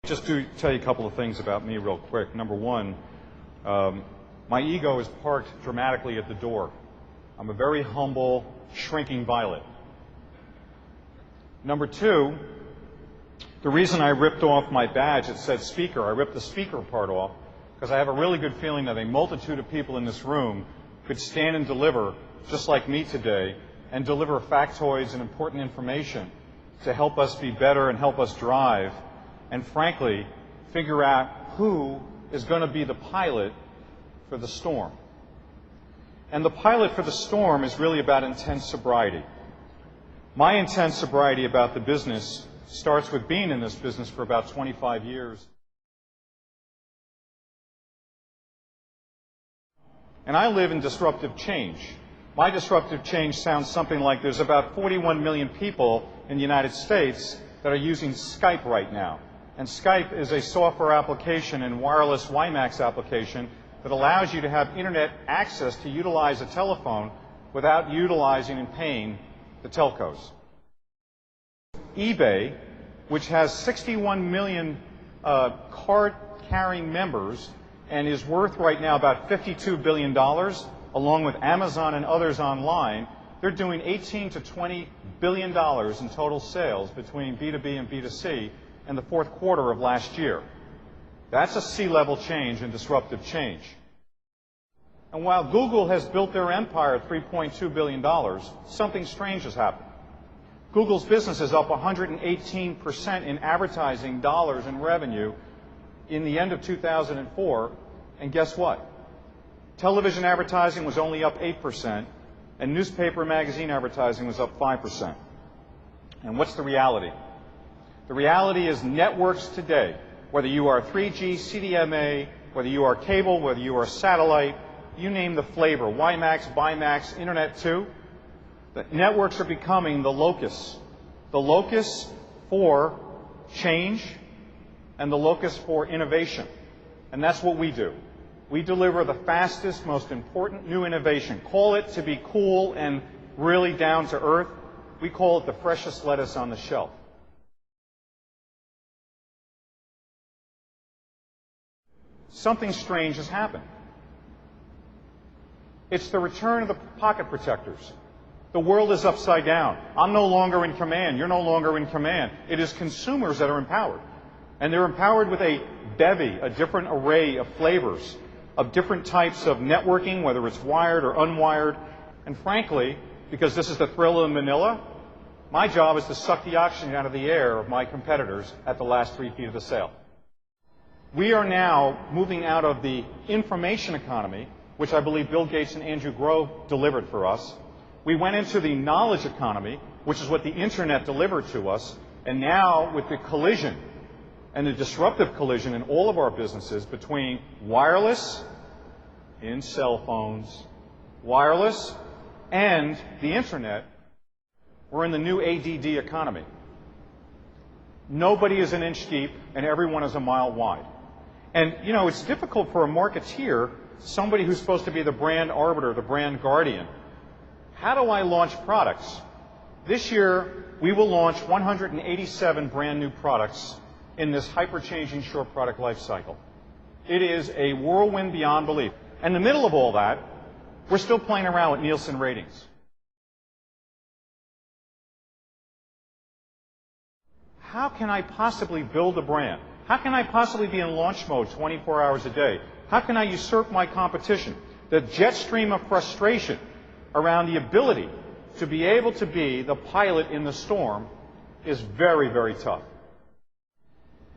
Just to tell you a couple of things about me real quick. Number one, my ego is parked dramatically at the door. I'm a very humble, shrinking violet. Number two, the reason I ripped off my badge that said speaker, I ripped the speaker part off, because I have a really good feeling that a multitude of people in this room could stand and deliver, just like me today, and deliver factoids and important information to help us be better and help us drive, and frankly, figure out who is going to be the pilot for the storm. And the pilot for the storm is really about intense sobriety. My intense sobriety about the business starts with being in this business for about 25 years. And I live in disruptive change. My disruptive change sounds something like there's about 41 million people in the United States that are using Skype right now. And Skype is a software application and wireless WiMAX application that allows you to have internet access to utilize a telephone without utilizing and paying the telcos. eBay, which has 61 million card-carrying members and is worth right now about $52 billion, along with Amazon and others online, they're doing $18 to $20 billion in total sales between B2B and B2C in the fourth quarter of last year. That's a C-level change and disruptive change. And while Google has built their empire at $3.2 billion, something strange has happened. Google's business is up 118% in advertising dollars in revenue in the end of 2004, and guess what? Television advertising was only up 8%, and newspaper and magazine advertising was up 5%. And what's the reality? The reality is networks today, whether you are 3G, CDMA, whether you are cable, whether you are satellite, you name the flavor, WiMAX, BiMAX, Internet 2, the networks are becoming the locus for change and the locus for innovation. And that's what we do. We deliver the fastest, most important new innovation. Call it to be cool and really down to earth. We call it the freshest lettuce on the shelf. Something strange has happened. It's the return of the pocket protectors. The world is upside down. I'm no longer in command. You're no longer in command. It is consumers that are empowered. And they're empowered with a bevy, a different array of flavors, of different types of networking, whether it's wired or unwired. And frankly, because this is the thrill of Manila, my job is to suck the oxygen out of the air of my competitors at the last 3 feet of the sale. We are now moving out of the information economy, which I believe Bill Gates and Andrew Grove delivered for us. We went into the knowledge economy, which is what the internet delivered to us. And now with the collision and the disruptive collision in all of our businesses between wireless in cell phones, wireless, and the internet, we're in the new ADD economy. Nobody is an inch deep and everyone is a mile wide. And, you know, it's difficult for a marketeer, somebody who's supposed to be the brand arbiter, the brand guardian. How do I launch products? This year, we will launch 187 brand new products in this hyper-changing short product life cycle. It is a whirlwind beyond belief. In the middle of all that, we're still playing around with Nielsen ratings. How can I possibly build a brand? How can I possibly be in launch mode 24 hours a day? How can I usurp my competition? The jet stream of frustration around the ability to be able to be the pilot in the storm is very, very tough.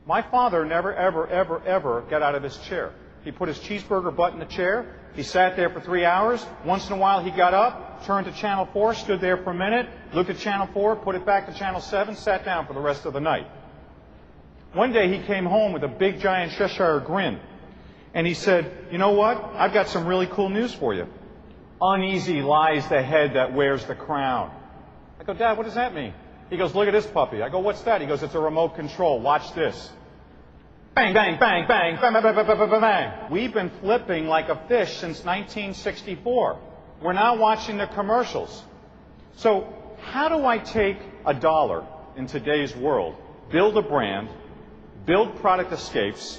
My father never, ever, ever, ever got out of his chair. He put his cheeseburger butt in the chair. He sat there for 3 hours. Once in a while, he got up, turned to Channel 4, stood there for a minute, looked at Channel 4, put it back to Channel 7, sat down for the rest of the night. One day, he came home with a big, giant Cheshire grin. And he said, you know what? I've got some really cool news for you. Uneasy lies the head that wears the crown. I go, Dad, what does that mean? He goes, look at this puppy. I go, what's that? He goes, it's a remote control. Watch this. Bang, bang, bang, bang, bang, bang, bang, bang, bang, bang. We've been flipping like a fish since 1964. We're now watching the commercials. So how do I take $1 in today's world, build a brand, build product escapes,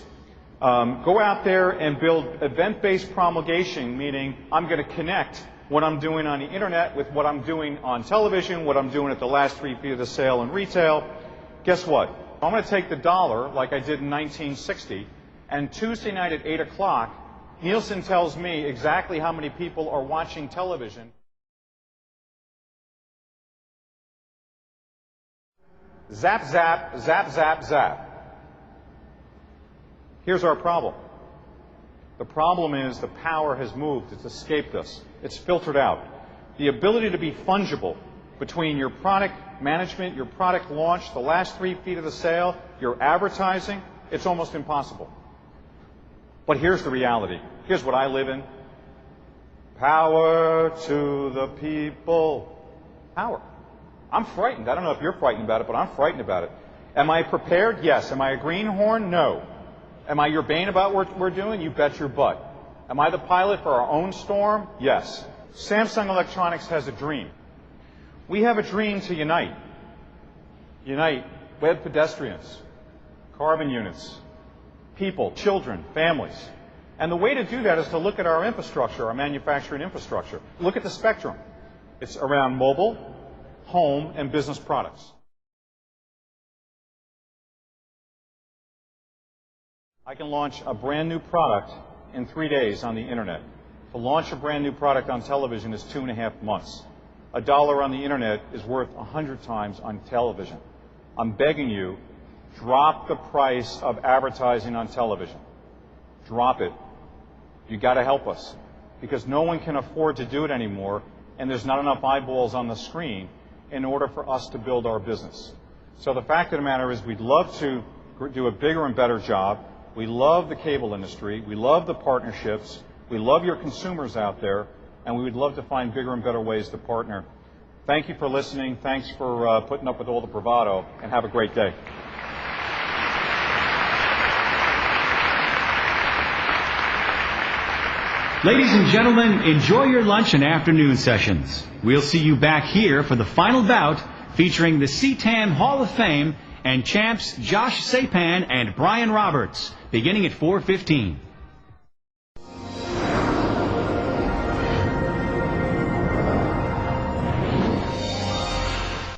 go out there and build event-based promulgation, meaning I'm going to connect what I'm doing on the internet with what I'm doing on television, what I'm doing at the last 3 feet of the sale in retail. Guess what? I'm going to take the dollar like I did in 1960, and Tuesday night at 8 o'clock, Nielsen tells me exactly how many people are watching television. Zap, zap, zap, zap, zap. Here's our problem. The problem is the power has moved. It's escaped us. It's filtered out. The ability to be fungible between your product management, your product launch, the last 3 feet of the sale, your advertising, it's almost impossible. But here's the reality. Here's what I live in. Power to the people. Power. I'm frightened. I don't know if you're frightened about it, but I'm frightened about it. Am I prepared? Yes. Am I a greenhorn? No. Am I urbane about what we're doing? You bet your butt. Am I the pilot for our own storm? Yes. Samsung Electronics has a dream. We have a dream to unite. Unite web pedestrians, carbon units, people, children, families. And the way to do that is to look at our infrastructure, our manufacturing infrastructure. Look at the spectrum. It's around mobile, home, and business products. I can launch a brand new product in 3 days on the internet. To launch a brand new product on television is 2.5 months. $1 on the internet is worth 100 times on television. I'm begging you, drop the price of advertising on television. Drop it. You got to help us, because no one can afford to do it anymore, and there's not enough eyeballs on the screen in order for us to build our business. So the fact of the matter is, we'd love to do a bigger and better job. We love the cable industry. We love the partnerships. We love your consumers out there, and we would love to find bigger and better ways to partner. Thank you for listening. Thanks for putting up with all the bravado, and have a great day. Ladies and gentlemen, enjoy your lunch and afternoon sessions. We'll see you back here for the final bout featuring the CTAM Hall of Fame and champs Josh Sapan and Brian Roberts, beginning at 4:15.